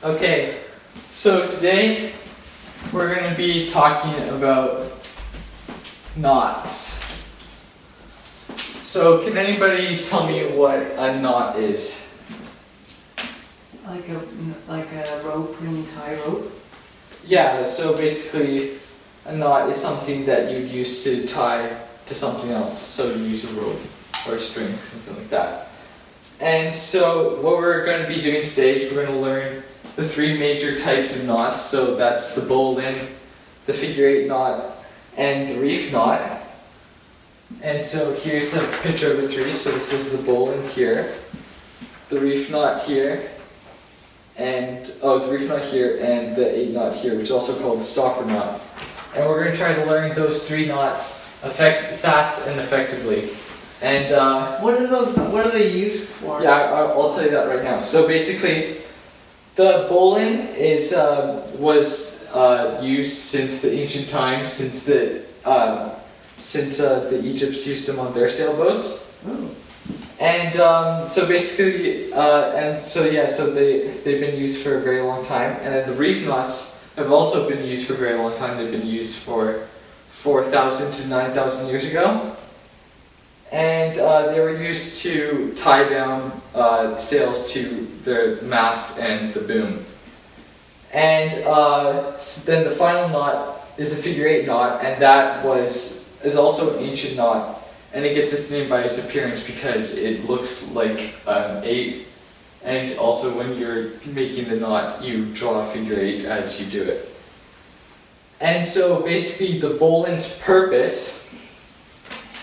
Okay, so today we're going to be talking about knots. So can anybody tell me what a knot is? Like a rope when you tie rope? Yeah, so basically a knot is something that you'd use to tie to something else. So you use a rope or a string, something like that. And so what we're going to be doing today is we're going to learn the three major types of knots. So that's the bowline, the figure eight knot, and the reef knot. And so here's a picture of the three. So this is the bowline here, the reef knot here, and the reef knot here, and the eight knot here, which is also called the stopper knot. And we're going to try to learn those three knots fast and effectively. And what are they used for? Yeah, I'll tell you that right now. So basically, the bowline was used since the ancient times, since the Egypts used them on their sailboats. Oh. And so basically, so they've been used for a very long time. And then the reef knots have also been used for a very long time. They've been used for 4,000 to 9,000 years ago. And they were used to tie down sails to the mast and the boom. And then the final knot is the figure eight knot, and that is also an ancient knot, and it gets its name by its appearance because it looks like an eight, and also when you're making the knot, you draw a figure eight as you do it. And so basically the bowline's purpose.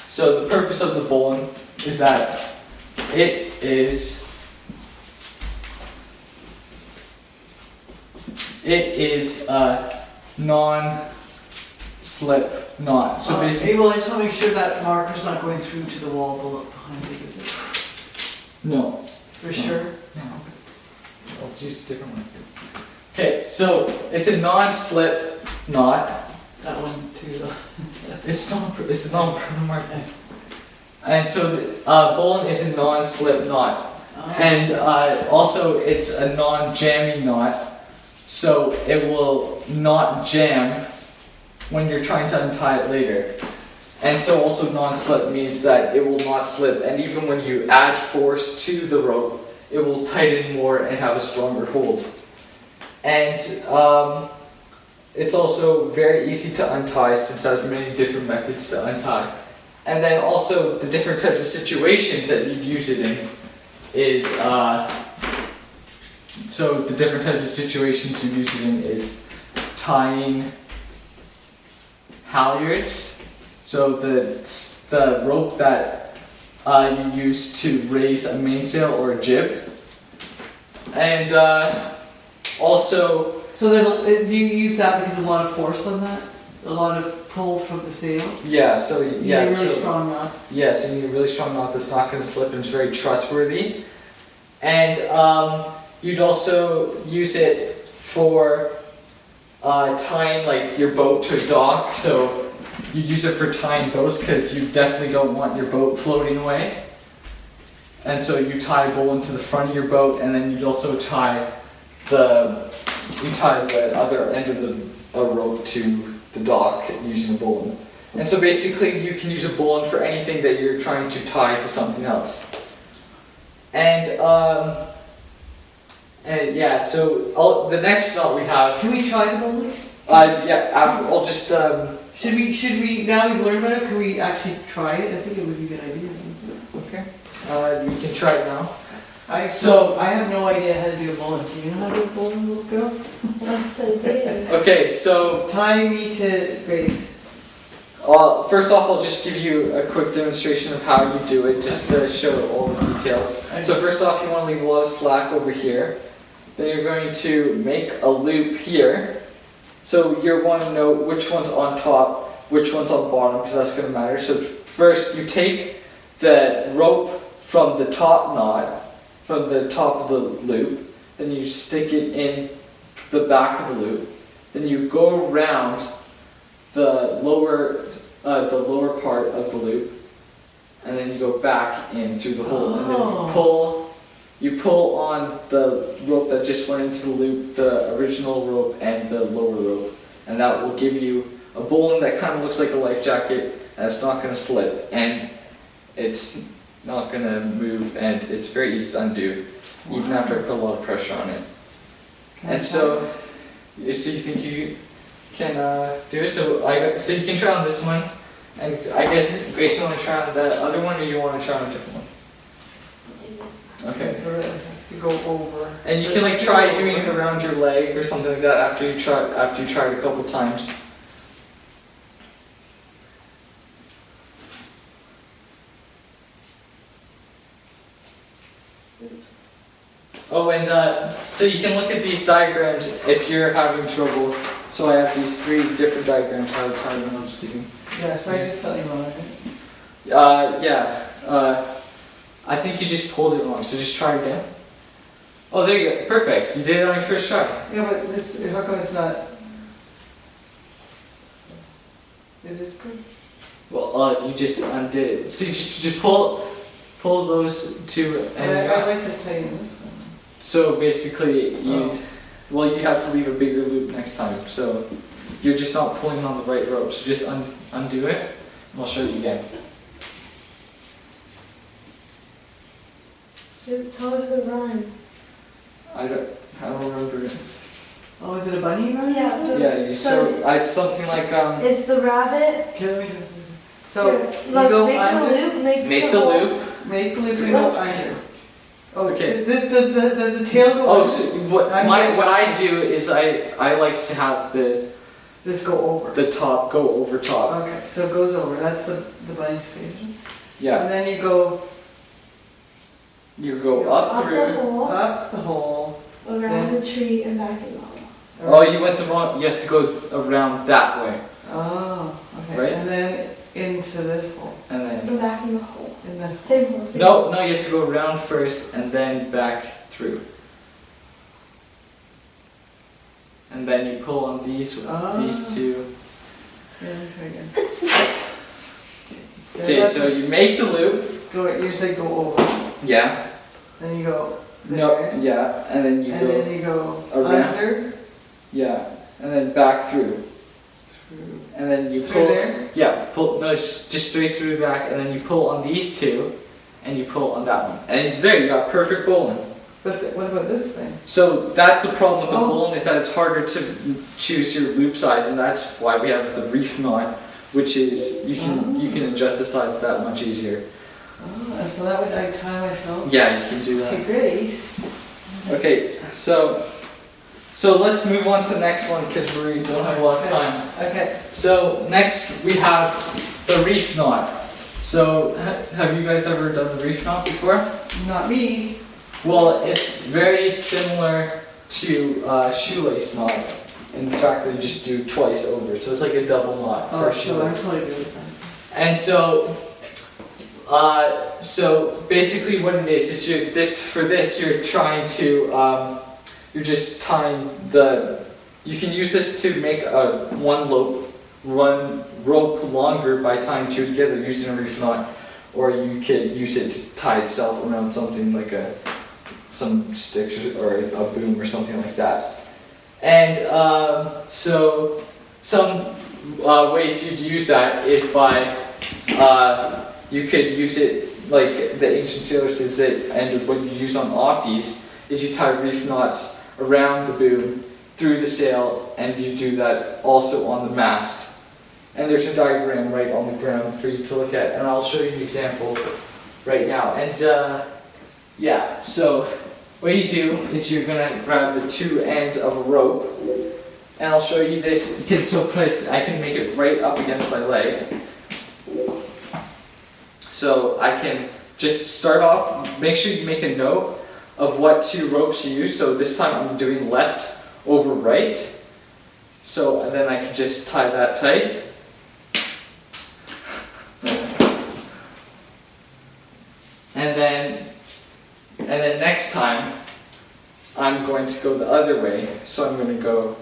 So the purpose of the bowline is that it is a non-slip knot. So basically, well, I just want to make sure that marker's not going through to the wall behind it, is it? No. For sure? No. I'll use a different one. Okay, so it's a non-slip knot. That one too, though. It's a non-permanent marker. And so the bowline is a non-slip knot. Oh. And also it's a non-jamming knot, so it will not jam when you're trying to untie it later. And so also non-slip means that it will not slip, and even when you add force to the rope, it will tighten more and have a stronger hold. And it's also very easy to untie since there's many different methods to untie. And then also the different types of situations that you'd use it in is, so the different types of situations you use it in is tying halyards, so the rope that you use to raise a mainsail or a jib, and also. So do you use that because of a lot of force on that? A lot of pull from the sail? Yeah, so You need a really strong knot. Yes, you need a really strong knot that's not going to slip and is very trustworthy. And you'd also use it for tying like your boat to a dock. So you use it for tying boats because you definitely don't want your boat floating away. And so you tie a bowline to the front of your boat, and then you'd also tie the other end of the rope to the dock using a bowline. And so basically you can use a bowline for anything that you're trying to tie to something else. And yeah, so the next knot we have. Can we try the bowline? Yeah, I'll just. Should we, now we've learned about it, can we actually try it? I think it would be a good idea. Okay. We can try it now. I have no idea how to do a bowline. Do you know how to do a bowline, little girl? Yes, I did. Okay, so Tie me to grade. first off, I'll just give you a quick demonstration of how you do it, just to show all the details. So first off, you want to leave a lot of slack over here. Then you're going to make a loop here. So you want to know which one's on top, which one's on bottom, because that's going to matter. So first, you take the rope from the top knot, from the top of the loop, then you stick it in the back of the loop, then you go around the lower part of the loop, and then you go back in through the hole, and then you pull you pull on the rope that just went into the loop, the original rope and the lower rope, and that will give you a bowline that kind of looks like a life jacket, and it's not going to slip, and it's not going to move, and it's very easy to undo, even after I put a lot of pressure on it. And so you think you can do it? So you can try on this one, and I guess Grace, you want to try on the other one, or you want to try on a different one? Okay. So that has to go over. And you can like try doing it around your leg or something like that after you tried a couple times. Oops. Oh, and so you can look at these diagrams if you're having trouble. So I have these 3 different diagrams how to tie them. I'll just do. Yeah, so I just tell you one, right? Yeah. I think you just pulled it wrong. So just try again. Oh, there you go. Perfect. You did it on your first try. Yeah, but this, how come it's not? Is this good? Well, you just undid it. So you just pull those 2 and you're I'd out. like to tighten this one. So basically, you have to leave a bigger loop next time. So you're just not pulling on the right rope. So just undo it, and I'll show you again. Tell us the rhyme. I don't remember it. Oh, is it a bunny run? Yeah. Yeah, something like It's the rabbit. Okay, let me do it. So, Here, you look, go make under, the loop, make the hole. loop. make the loop and go Let's- under. Oh, Okay. does the tail go Oh, under? so what I do is I like to have This go over. the top go over top. Okay, so it goes over. That's the bunny's face. Yeah, And then you go you go up Up the through. hole, up the hole. around the tree, and back in the hole. Oh, you went the wrong. You have to go around that way, Oh, okay. Right. And then into this hole. and then. And back in the hole. In this. Same hole, same hole. No, you have to go around first and then back through. And then you pull on these 2. Yeah, let me try again. Okay, so you make the loop. Go. You said go over. Yeah. Then you go. No. There. Yeah, and then you And go. then you go around. under. Yeah, and then back through. Through. And then you Through pull. there? Yeah, pull. No, just straight through the back, and then you pull on these 2, and you pull on that one, and there you got perfect bowling. But what about this thing? So that's the problem with the Oh. bowline is that it's harder to choose your loop size, and that's why we have the reef knot, which is you can adjust the size that much easier. Oh, so that would I tie myself Yeah, you can do to that. Grace. Okay, so let's move on to the next one because we don't have a lot of time. Okay. So next we have the reef knot. So have you guys ever done the reef knot before? Not me. Well, it's very similar to shoelace knot. In fact, they just do twice over. So it's like a double knot for Oh, a sure. I'm shoelace. totally good with And so basically what it is you're trying to you're just tying you can use this to make one rope longer by tying 2 together using a reef knot, or you could use it to tie itself around something like some sticks or a boom or something like that. And so some ways you'd use that is by you could use it like the ancient sailors did it, and what you use on opties is you tie reef knots around the boom, through the sail, and you do that also on the mast. And there's a diagram right on the ground for you to look at, and I'll show you an example right now. And yeah, so what you do is you're gonna grab the 2 ends of a rope, and I'll show you this because I can make it right up against my leg. So I can just start off, make sure you make a note of what 2 ropes you use. So this time I'm doing left over right. So, and then I can just tie that tight. And then next time I'm going to go the other way. So I'm going to go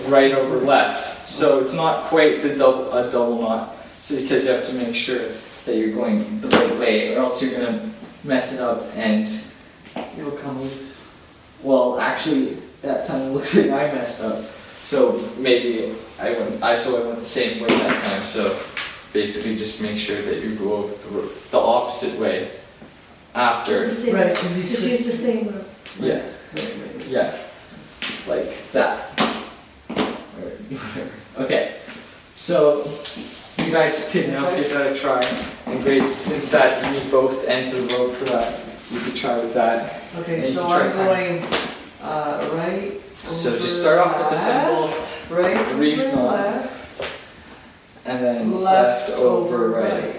right over left. So it's not quite a double knot. So because you have to make sure that you're going the right way, or else you're going to mess it up and It'll come loose. Well, actually, that time it looks like I messed up. So maybe I went the same way that time. So basically, just make sure that you go the opposite way after. The same. Right, 'cause you Just twist- use the same rope. Yeah, Right. yeah, like that. Or whatever. Okay, so you guys can now give that a try. And Grace, since that you need both ends of the rope for that, you could try with that. Okay, And you so try I'm time. going, right. So over just start off with the simple left, right, reef over knot. left, and then left over right. right.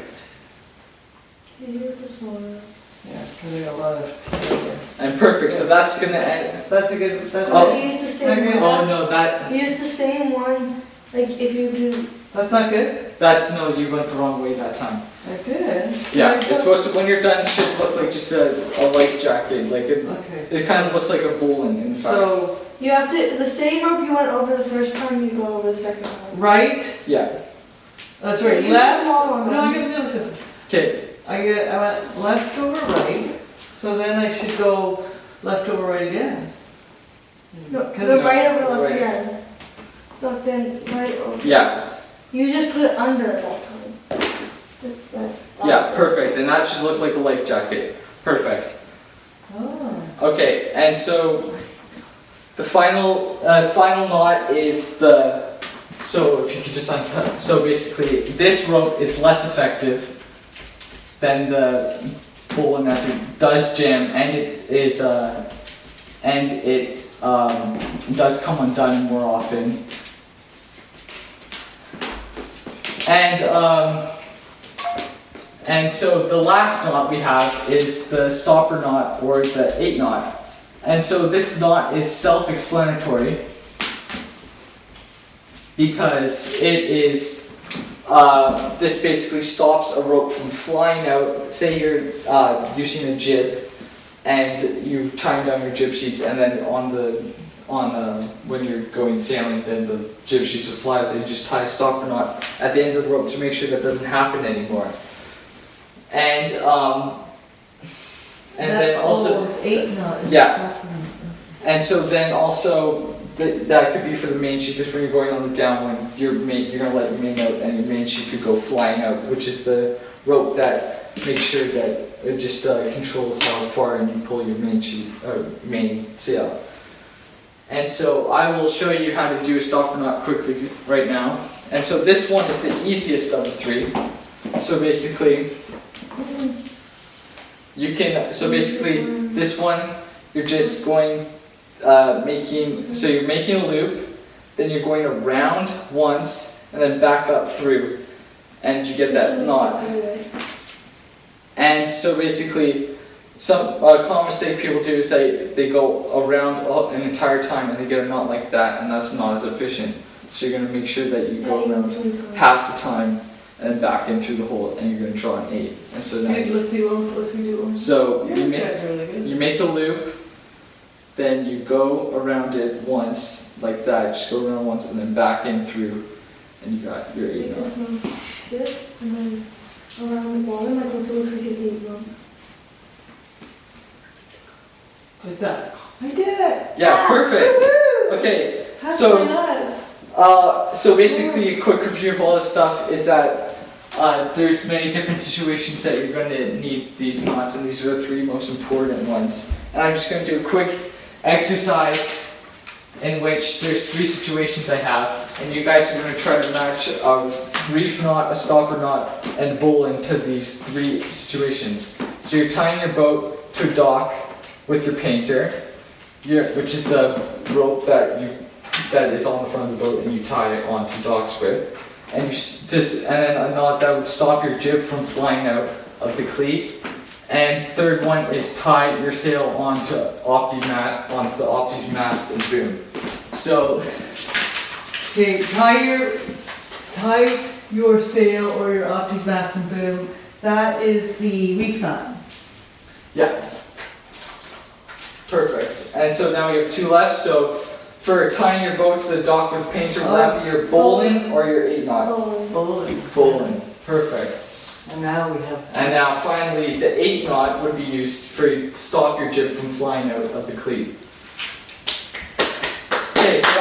Do you with the smaller rope? Yeah, putting a lot of together. And perfect. So that's gonna end. That's a good, that's Oh. good. Use the same Okay. one. Oh no, that Use the same one. Like if you do. That's not good? that's no. You went the wrong way that time. I did. Yeah, it's supposed to. When you're done, it should look like just a life jacket. Like it. Okay. It kind of looks like a bowling. In fact. So, You have to, the same rope you went over the first time, you go over the second time. right, Yeah. that's right, Use the left. small one. No, I gotta do it this way. Okay. I went left over right, so then I should go left over right again. No, 'Cause the it's- right over left right. again. Look, then right over. Yeah. You just put it under that time. Yeah. Perfect. And that should look like a life jacket. Perfect. Oh. Okay. And so the final knot is the. So if you could just untie. So basically, this rope is less effective than the bowling as it does jam, and it is does come undone more often. And so the last knot we have is the stopper knot or the 8 knot. And so this knot is self-explanatory because it is, this basically stops a rope from flying out. Say you're using a jib and you're tying down your jib sheets, and then when you're going sailing, then the jib sheets will fly out. Then you just tie a stopper knot at the end of the rope to make sure that doesn't happen anymore. And then also, 8 knot. Yeah. and so then also that could be for the main sheet, just when you're going on the downwind, you're gonna let your main out, and your main sheet could go flying out, which is the rope that makes sure that it just controls how far you pull your main sheet or main sail. And so I will show you how to do a stopper knot quickly right now. And so this one is the easiest of the three. So basically, this one, you're just going, you're making a loop, then you're going around once, and then back up through, and you get that knot. And so basically, some common mistake people do is they go around an entire time and they get a knot like that, and that's not as efficient. So you're going to make sure that you go around half the time and then back in through the hole, and you're going to draw an 8. And so then, Let's see one. so You you guys are really good. make a loop, then you go around it once like that. Just go around once and then back in through, and you got your 8 knot. This, and then around the bottom, like it looks like an 8 knot. Like that. I did it! Yeah, perfect. Woohoo! Okay, How's So- my knot? so basically, a quick review of all this stuff is that there's many different situations that you're going to need these knots, and these are the 3 most important ones. And I'm just going to do a quick exercise in which there's 3 situations I have, and you guys are going to try to match a reef knot, a stopper knot, and bowling to these 3 situations. So you're tying your boat to a dock with your painter, which is the rope that is on the front of the boat, and you tie it onto docks with, and and then a knot that would stop your jib from flying out of the cleat. And third one is tie your sail onto the Opti's mast and boom. So Okay, tie your sail or your Opti's mast and boom. That is the reef knot. yeah, perfect. And so now we have 2 left. So for tying your boat to the dock with painter, will that be your bowling or your 8 knot? Bowling. Bowling. Bowling. Perfect. And now we have. And now finally, the 8 knot would be used for stop your jib from flying out of the cleat. Okay, so